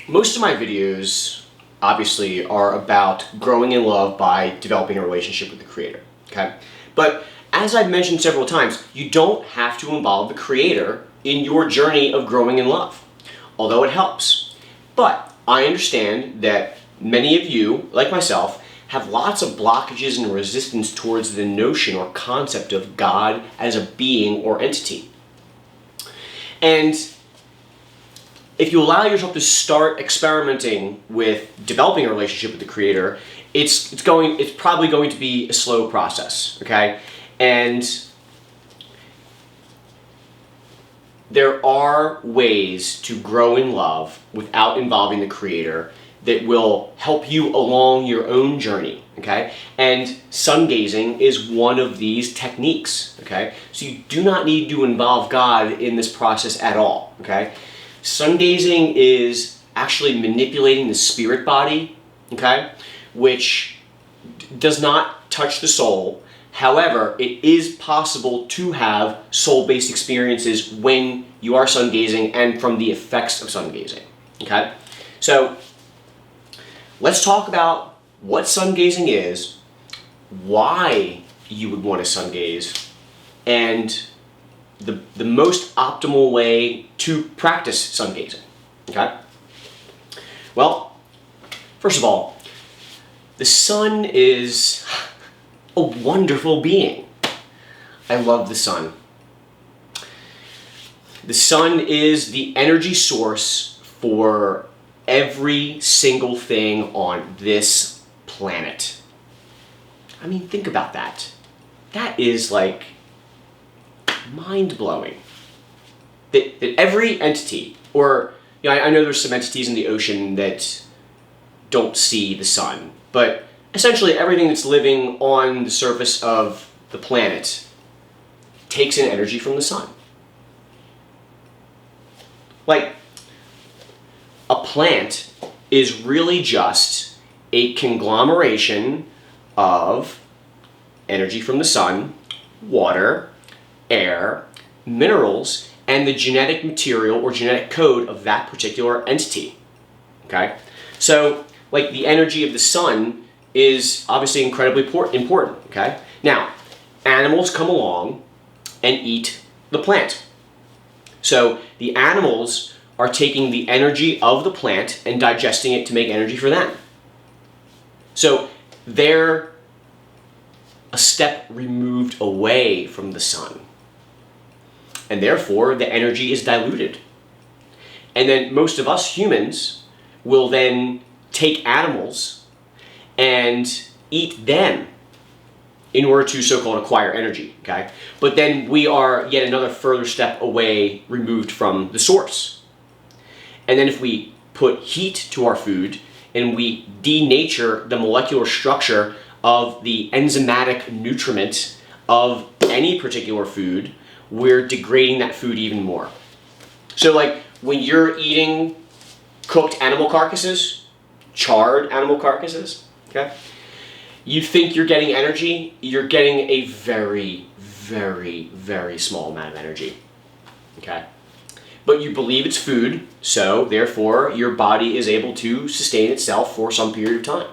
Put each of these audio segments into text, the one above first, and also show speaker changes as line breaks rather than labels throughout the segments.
Most of my videos, obviously, are about growing in love by developing a relationship with the Creator, okay? But as I've mentioned several times, you don't have to involve the Creator in your journey of growing in love, although it helps. But I understand that many of you, like myself, have lots of blockages and resistance towards the notion or concept of God as a being or entity. And if you allow yourself to start experimenting with developing a relationship with the Creator, it's probably going to be a slow process, okay? And there are ways to grow in love without involving the Creator that will help you along your own journey, okay? And sungazing is one of these techniques, okay? So you do not need to involve God in this process at all, okay? Sungazing is actually manipulating the spirit body, okay? Which does not touch the soul. However, it is possible to have soul-based experiences when you are sungazing and from the effects of sungazing, okay? So let's talk about what sungazing is, why you would want to sungaze, and the most optimal way to practice sungazing, okay? Well, first of all, the sun is a wonderful being. I love the sun. The sun is the energy source for every single thing on this planet. I mean, think about that. That is like mind-blowing. That every entity, or I know there's some entities in the ocean that don't see the sun, but essentially everything that's living on the surface of the planet takes in energy from the sun. Like, a plant is really just a conglomeration of energy from the sun, water, air, minerals, and the genetic material or genetic code of that particular entity, okay? So, like, the energy of the sun is obviously incredibly important, okay? Now, animals come along and eat the plant. So, the animals are taking the energy of the plant and digesting it to make energy for them. So, they're a step removed away from the sun. And therefore, the energy is diluted. And then most of us humans will then take animals and eat them in order to so-called acquire energy, okay? But then we are yet another further step away, removed from the source. And then if we put heat to our food and we denature the molecular structure of the enzymatic nutriment of any particular food, we're degrading that food even more. So like when you're eating cooked animal carcasses, charred animal carcasses, okay? You think you're getting energy, you're getting a very, very, very small amount of energy, okay? But you believe it's food, so therefore your body is able to sustain itself for some period of time,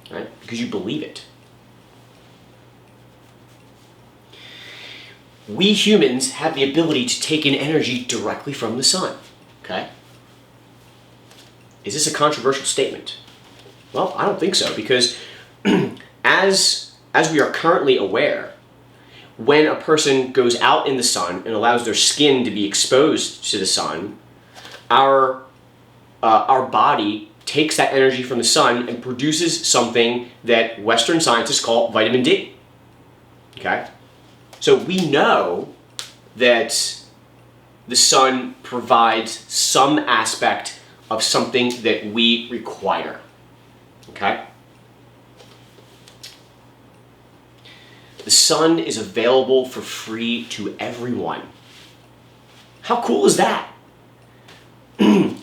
right? Because you believe it. We humans have the ability to take in energy directly from the sun, okay? Is this a controversial statement? Well, I don't think so, because as we are currently aware, when a person goes out in the sun and allows their skin to be exposed to the sun, our body takes that energy from the sun and produces something that Western scientists call vitamin D, okay? So we know that the sun provides some aspect of something that we require, okay? The sun is available for free to everyone. How cool is that? The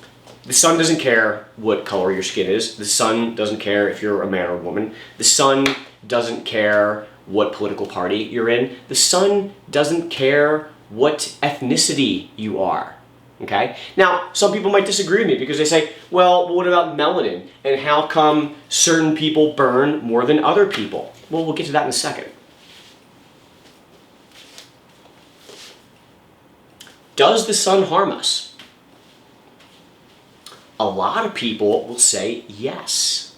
sun doesn't care what color your skin is. The sun doesn't care if you're a man or a woman. The sun doesn't care what political party you're in. The sun doesn't care what ethnicity you are. Okay? Now, some people might disagree with me because they say, well, what about melanin? And how come certain people burn more than other people? Well, we'll get to that in a second. Does the sun harm us? A lot of people will say yes.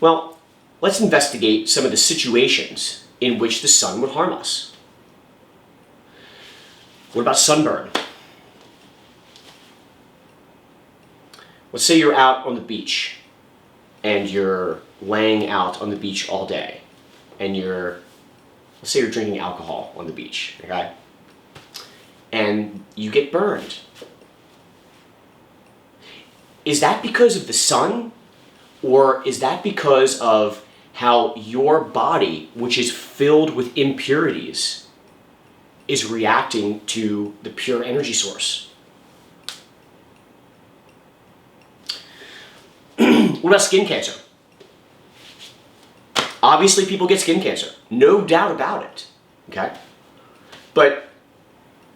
Well, let's investigate some of the situations in which the sun would harm us. What about sunburn? Let's say you're out on the beach and you're laying out on the beach all day and let's say you're drinking alcohol on the beach, okay? And you get burned. Is that because of the sun, or is that because of how your body, which is filled with impurities, is reacting to the pure energy source? What about skin cancer? Obviously, people get skin cancer. No doubt about it. Okay? But,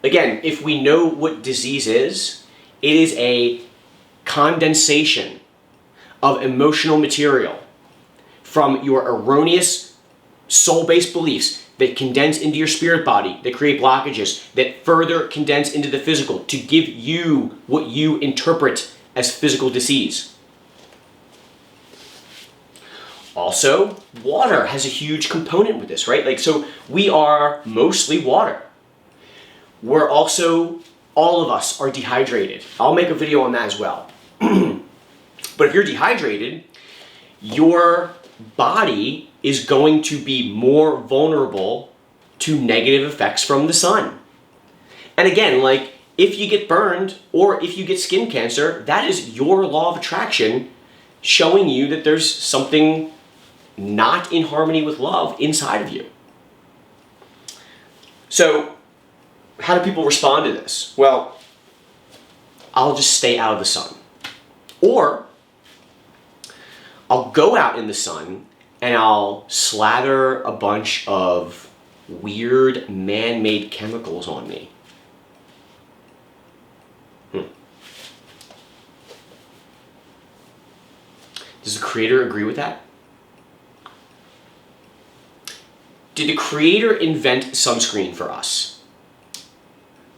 again, if we know what disease is, it is a condensation of emotional material from your erroneous soul-based beliefs that condense into your spirit body, that create blockages, that further condense into the physical to give you what you interpret as physical disease. Also, water has a huge component with this, right? So we are mostly water. We're also, all of us are dehydrated. I'll make a video on that as well. But if you're dehydrated, your body is going to be more vulnerable to negative effects from the sun. And again, if you get burned or if you get skin cancer, that is your law of attraction showing you that there's something not in harmony with love inside of you. So, how do people respond to this? Well, I'll just stay out of the sun. Or, I'll go out in the sun and I'll slather a bunch of weird man-made chemicals on me. Does the Creator agree with that? Did the Creator invent sunscreen for us?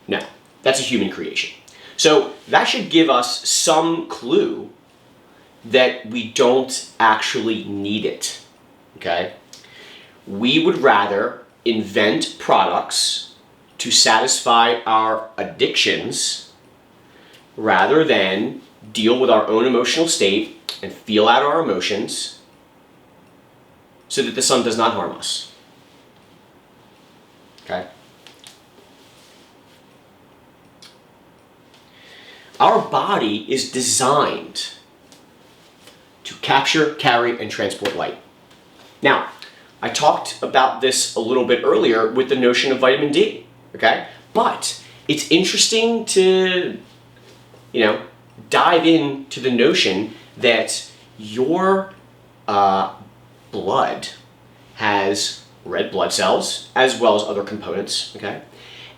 No, that's a human creation. So that should give us some clue that we don't actually need it, okay? We would rather invent products to satisfy our addictions rather than deal with our own emotional state and feel out our emotions so that the sun does not harm us. Okay? Our body is designed to capture, carry, and transport light. Now, I talked about this a little bit earlier with the notion of vitamin D, okay? But it's interesting to, dive into the notion that your blood has red blood cells, as well as other components, okay?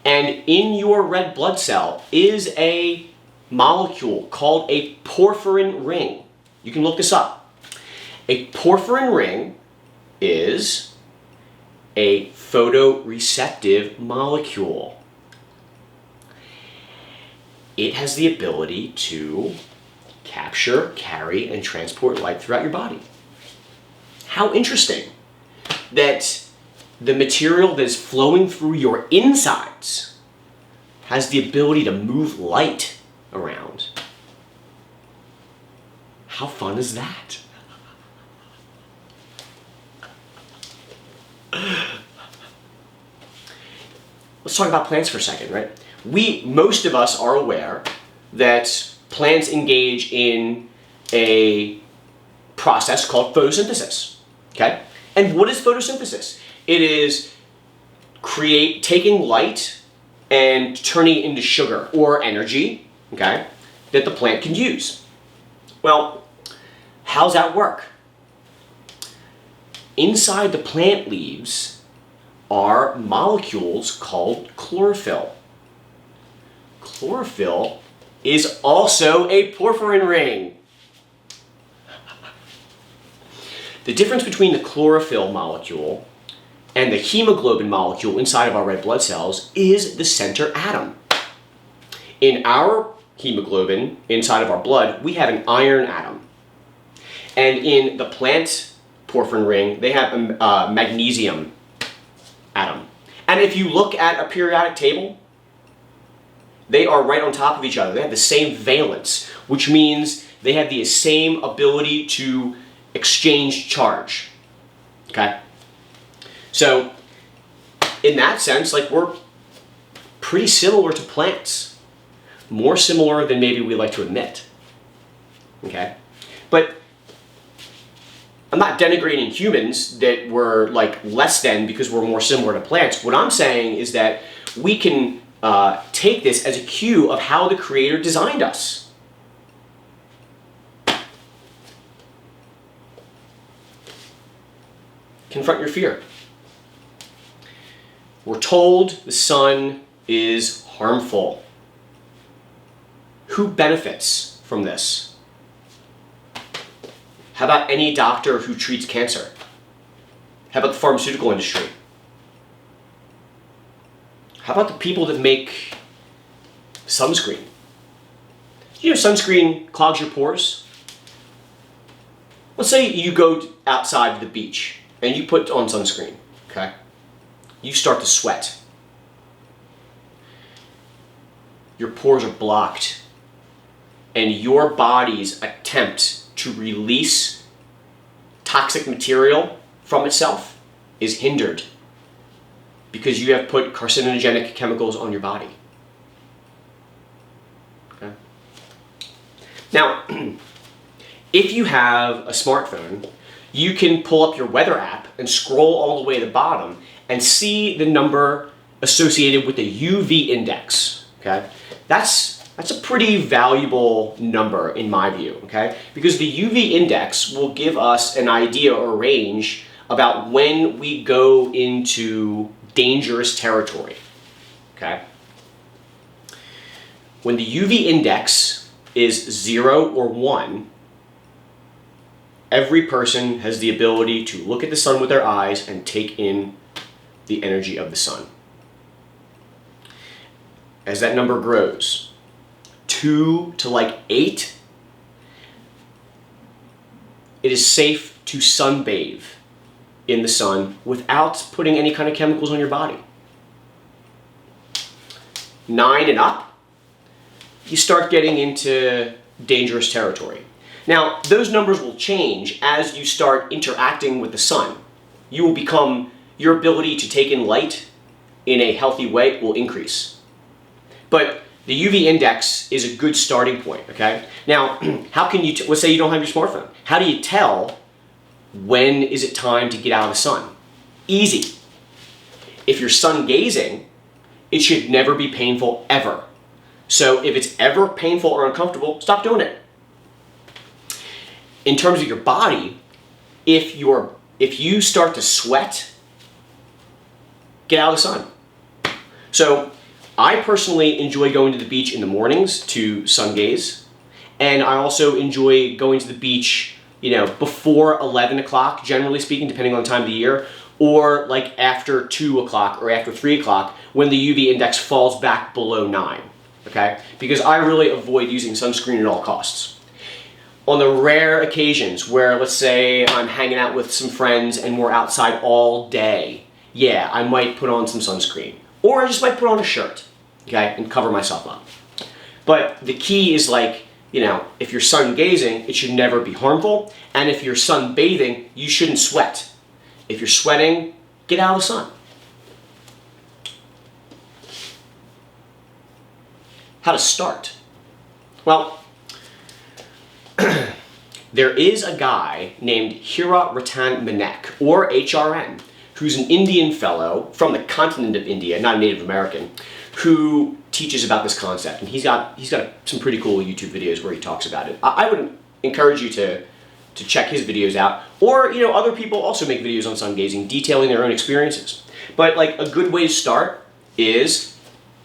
And in your red blood cell is a molecule called a porphyrin ring. You can look this up. A porphyrin ring is a photoreceptive molecule. It has the ability to capture, carry, and transport light throughout your body. How interesting that the material that is flowing through your insides has the ability to move light around. How fun is that? Let's talk about plants for a second, right? Most of us are aware that plants engage in a process called photosynthesis, okay? And what is photosynthesis? It is taking light and turning it into sugar or energy, okay, that the plant can use. Well, how's that work? inside the plant leaves are molecules called chlorophyll. Chlorophyll is also a porphyrin ring. The difference between the chlorophyll molecule and the hemoglobin molecule inside of our red blood cells is the center atom. In our hemoglobin, inside of our blood, we have an iron atom. And in the plant porphyrin ring, they have a magnesium atom. And if you look at a periodic table, they are right on top of each other. They have the same valence, which means they have the same ability to exchange charge. Okay? So, in that sense, like, we're pretty similar to plants. More similar than maybe we like to admit. Okay? But I'm not denigrating humans that we're like less than because we're more similar to plants. What I'm saying is that we can take this as a cue of how the Creator designed us. Confront your fear. We're told the sun is harmful. Who benefits from this? How about any doctor who treats cancer? How about the pharmaceutical industry? How about the people that make sunscreen? You know, sunscreen clogs your pores. Let's say you go outside to the beach and you put on sunscreen, okay? You start to sweat. Your pores are blocked. And your body's attempt to release toxic material from itself is hindered because you have put carcinogenic chemicals on your body. Okay? Now, if you have a smartphone, you can pull up your weather app and scroll all the way to the bottom and see the number associated with the UV index. Okay? That's a pretty valuable number in my view, okay? Because the UV index will give us an idea or range about when we go into dangerous territory, okay? When the UV index is 0 or 1, every person has the ability to look at the sun with their eyes and take in the energy of the sun. As that number grows, 2 to like 8, it is safe to sunbathe in the sun without putting any kind of chemicals on your body. 9 and up, you start getting into dangerous territory. Now, those numbers will change as you start interacting with the sun. Your ability to take in light in a healthy way will increase. But the UV index is a good starting point, okay? Now, how can you, let's say you don't have your smartphone. How do you tell when is it time to get out of the sun? Easy. If you're sun gazing, it should never be painful ever. So if it's ever painful or uncomfortable, stop doing it. In terms of your body, if you start to sweat, get out of the sun. So I personally enjoy going to the beach in the mornings to sun gaze, and I also enjoy going to the beach, before 11 o'clock, generally speaking, depending on the time of the year, or like after 2 o'clock or after 3 o'clock when the UV index falls back below 9, okay? Because I really avoid using sunscreen at all costs. On the rare occasions where, let's say, I'm hanging out with some friends and we're outside all day, yeah, I might put on some sunscreen. Or I just might put on a shirt, okay, and cover myself up. But the key is if you're sun gazing, it should never be harmful. And if you're sun bathing, you shouldn't sweat. If you're sweating, get out of the sun. How to start? Well, there is a guy named Hira Ratan Manek, or HRN, who's an Indian fellow from the continent of India, not a Native American, who teaches about this concept. And he's got some pretty cool YouTube videos where he talks about it. I would encourage you to to check his videos out. Or, other people also make videos on sun gazing, detailing their own experiences. But like a good way to start is,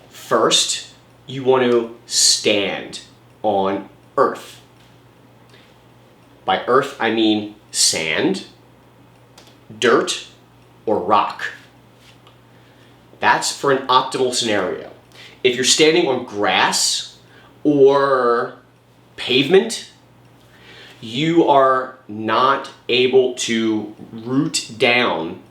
first, you want to stand on earth. By earth, I mean sand, dirt, or rock. That's for an optimal scenario. If you're standing on grass or pavement, you are not able to root down,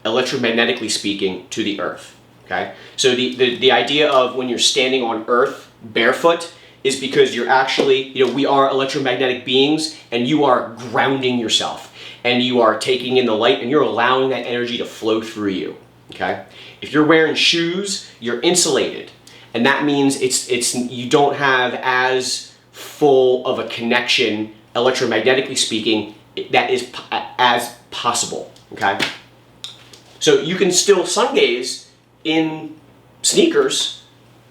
electromagnetically speaking, to the earth. Okay? So the idea of when you're standing on earth barefoot is because you're actually, we are electromagnetic beings, and you are grounding yourself, and you are taking in the light, and you're allowing that energy to flow through you. Okay? If you're wearing shoes, you're insulated, and that means you don't have as full of a connection, electromagnetically speaking, that is as possible. Okay? So you can still sun gaze in sneakers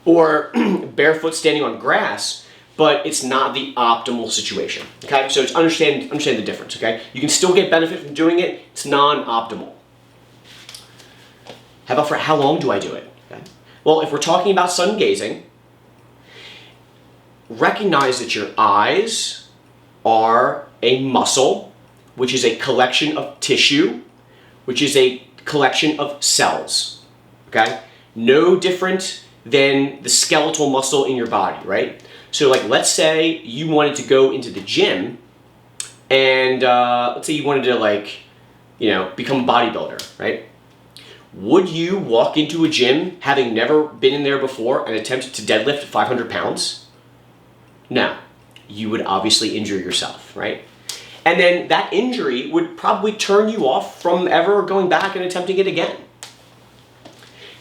or barefoot standing on grass, but it's not the optimal situation. Okay? So understand the difference. Okay? You can still get benefit from doing it. It's non-optimal. How about for how long do I do it? Okay. Well, if we're talking about sun gazing, recognize that your eyes are a muscle, which is a collection of tissue, which is a collection of cells. Okay? No different than the skeletal muscle in your body, right? So like, let's say you wanted to go into the gym, and let's say you wanted to become a bodybuilder, right? Would you walk into a gym having never been in there before and attempt to deadlift 500 pounds? No. You would obviously injure yourself, right? And then that injury would probably turn you off from ever going back and attempting it again.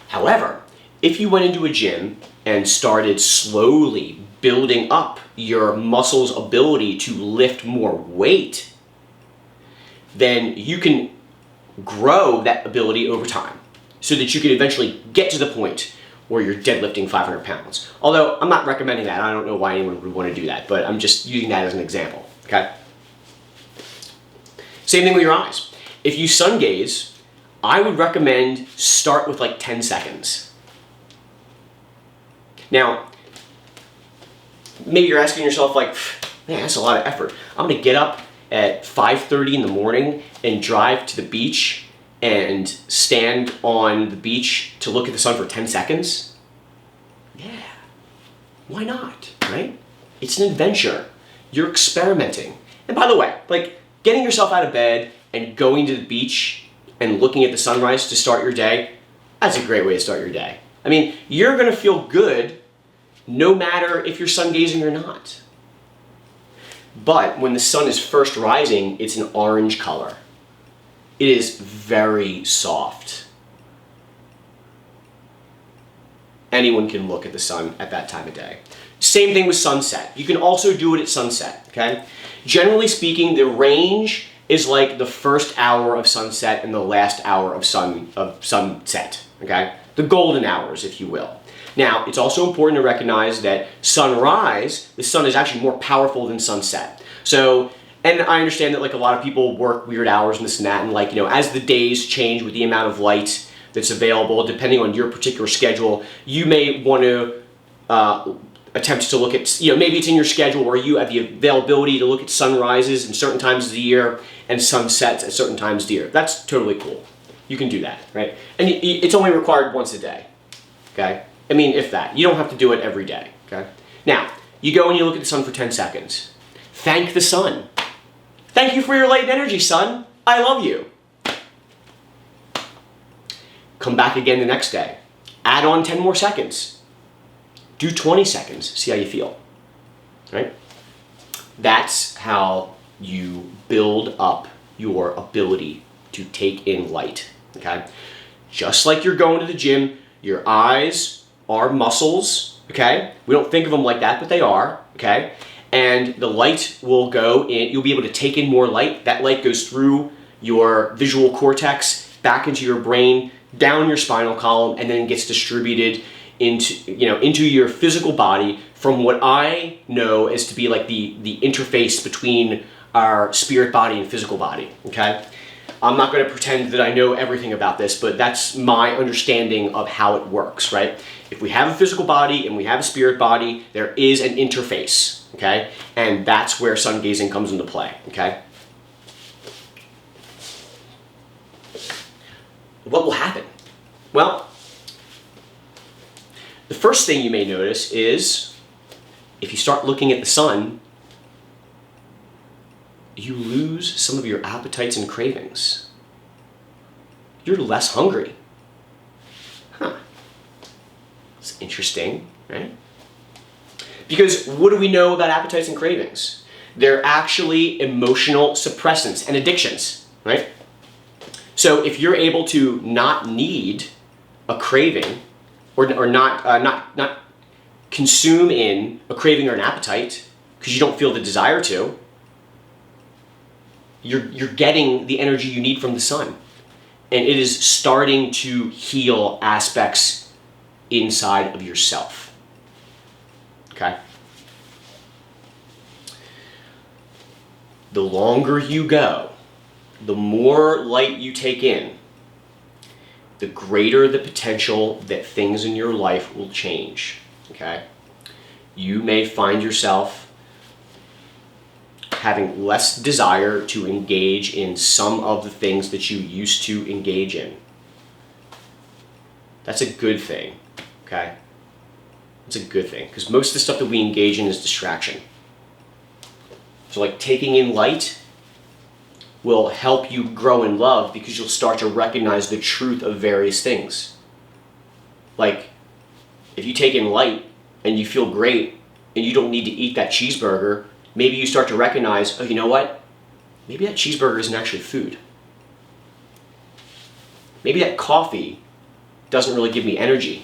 However, if you went into a gym and started slowly building up your muscles' ability to lift more weight, then you can grow that ability over time so that you can eventually get to the point where you're deadlifting 500 pounds. Although I'm not recommending that. I don't know why anyone would want to do that, but I'm just using that as an example. Okay? Same thing with your eyes. If you sun gaze, I would recommend start with like 10 seconds. Now, maybe you're asking yourself like, man, that's a lot of effort. I'm gonna get up at 5:30 in the morning and drive to the beach and stand on the beach to look at the sun for 10 seconds? Yeah, why not, right? It's an adventure. You're experimenting. And by the way, like getting yourself out of bed and going to the beach and looking at the sunrise to start your day, that's a great way to start your day. I mean, you're gonna feel good no matter if you're sun gazing or not. But when the sun is first rising, it's an orange color. It is very soft. Anyone can look at the sun at that time of day. Same thing with sunset. You can also do it at sunset, okay? Generally speaking, the range is like the first hour of sunset and the last hour of sunset, okay? The golden hours, if you will. Now, it's also important to recognize that sunrise, the sun is actually more powerful than sunset. So, and I understand that like a lot of people work weird hours and this and that, and like, as the days change with the amount of light that's available, depending on your particular schedule, you may want to attempt to look at, maybe it's in your schedule where you have the availability to look at sunrises in certain times of the year and sunsets at certain times of the year. That's totally cool. You can do that, right? And it's only required once a day, okay? I mean, if that. You don't have to do it every day, okay? Now, you go and you look at the sun for 10 seconds. Thank the sun. Thank you for your light and energy, sun. I love you. Come back again the next day. Add on 10 more seconds. Do 20 seconds. See how you feel, right? That's how you build up your ability to take in light, okay? Just like you're going to the gym, your eyes are muscles, okay? We don't think of them like that, but they are, okay? And the light will go in, you'll be able to take in more light. That light goes through your visual cortex, back into your brain, down your spinal column, and then gets distributed into your physical body from what I know as to be like the interface between our spirit body and physical body, okay? I'm not going to pretend that I know everything about this, but that's my understanding of how it works, right? If we have a physical body and we have a spirit body, there is an interface, okay? And that's where sun gazing comes into play, okay? What will happen? Well, the first thing you may notice is if you start looking at the sun, you lose some of your appetites and cravings. You're less hungry. Huh. It's interesting, right? Because what do we know about appetites and cravings? They're actually emotional suppressants and addictions, right? So if you're able to not need a craving or not consume in a craving or an appetite because you don't feel the desire to, you're getting the energy you need from the sun. And it is starting to heal aspects inside of yourself. Okay? The longer you go, the more light you take in, the greater the potential that things in your life will change. Okay? You may find yourself having less desire to engage in some of the things that you used to engage in. That's a good thing, okay? It's a good thing, because most of the stuff that we engage in is distraction. So like taking in light will help you grow in love because you'll start to recognize the truth of various things. Like, if you take in light and you feel great and you don't need to eat that cheeseburger, maybe you start to recognize, oh, you know what? Maybe that cheeseburger isn't actually food. Maybe that coffee doesn't really give me energy.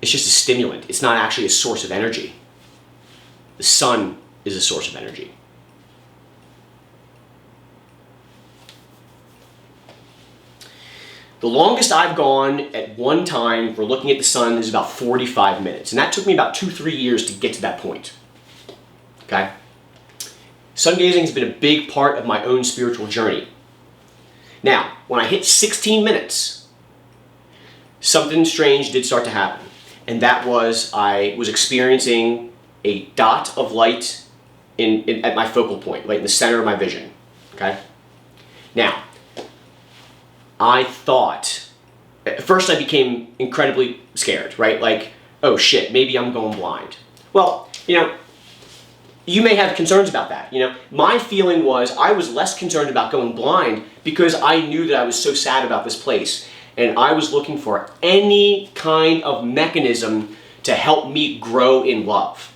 It's just a stimulant. It's not actually a source of energy. The sun is a source of energy. The longest I've gone at one time for looking at the sun is about 45 minutes. And that took me about 2-3 years to get to that point. Okay? Sun gazing has been a big part of my own spiritual journey. Now, when I hit 16 minutes, something strange did start to happen. And that was I was experiencing a dot of light at my focal point, right in the center of my vision. Okay? Now, I thought, at first I became incredibly scared, right? Like, oh shit, maybe I'm going blind. Well, you may have concerns about that. My feeling was I was less concerned about going blind because I knew that I was so sad about this place. And I was looking for any kind of mechanism to help me grow in love.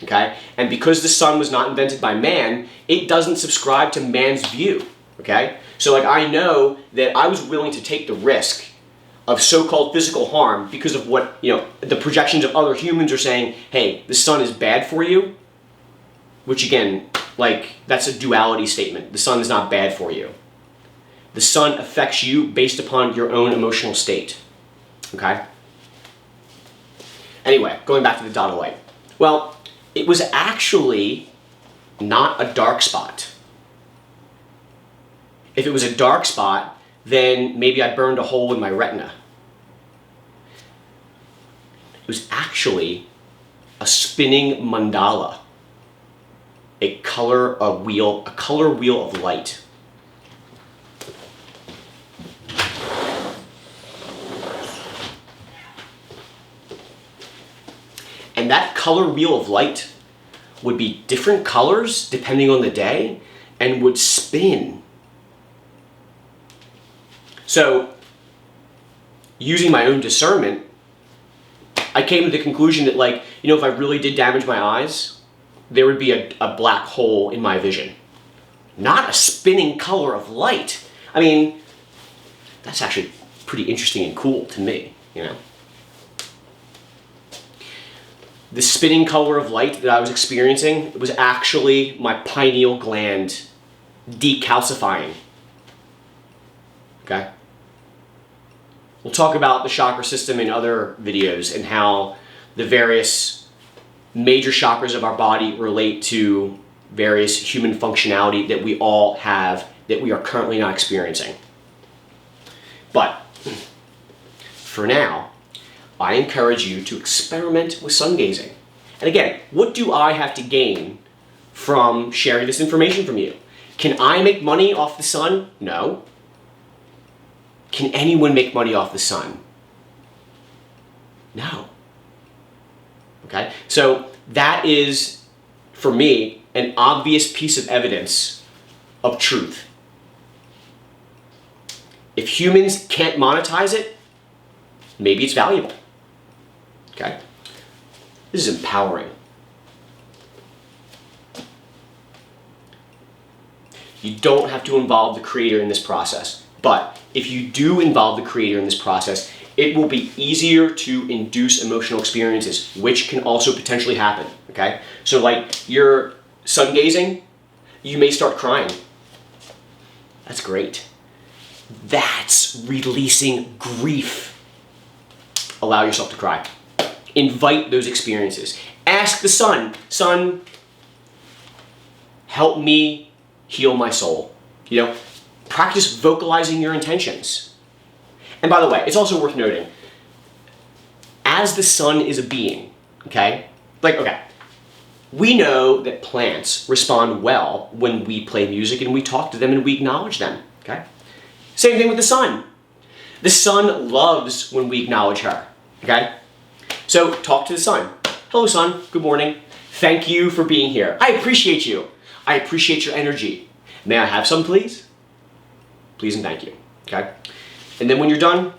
Okay? And because the sun was not invented by man, it doesn't subscribe to man's view. Okay? So like I know that I was willing to take the risk of so-called physical harm because of what, the projections of other humans are saying, hey, the sun is bad for you, which again, like that's a duality statement. The sun is not bad for you. The sun affects you based upon your own emotional state. Okay? Anyway, going back to the dot of light. Well, it was actually not a dark spot. If it was a dark spot, then maybe I burned a hole in my retina. It was actually a spinning mandala, a color wheel of light. And that color wheel of light would be different colors depending on the day and would spin. So, using my own discernment, I came to the conclusion that if I really did damage my eyes, there would be a black hole in my vision. Not a spinning color of light. I mean, that's actually pretty interesting and cool to me, The spinning color of light that I was experiencing was actually my pineal gland decalcifying. Okay? We'll talk about the chakra system in other videos and how the various major chakras of our body relate to various human functionality that we all have that we are currently not experiencing. But for now, I encourage you to experiment with sun gazing. And again, what do I have to gain from sharing this information from you? Can I make money off the sun? No. Can anyone make money off the sun? No. Okay? So that is, for me, an obvious piece of evidence of truth. If humans can't monetize it, maybe it's valuable. Okay? This is empowering. You don't have to involve the creator in this process, but if you do involve the creator in this process, it will be easier to induce emotional experiences, which can also potentially happen, okay? So like you're sun gazing, you may start crying. That's great. That's releasing grief. Allow yourself to cry. Invite those experiences. Ask the sun, sun, help me heal my soul. You know, practice vocalizing your intentions. And by the way, it's also worth noting, as the sun is a being, okay? We know that plants respond well when we play music and we talk to them and we acknowledge them, okay? Same thing with the sun. The sun loves when we acknowledge her, okay? So talk to the sun. Hello, sun. Good morning. Thank you for being here. I appreciate you. I appreciate your energy. May I have some, please? Please and thank you, okay? And then when you're done,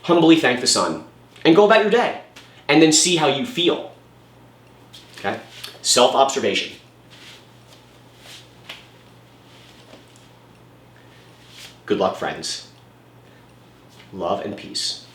humbly thank the sun and go about your day and then see how you feel, okay? Self-observation. Good luck, friends. Love and peace.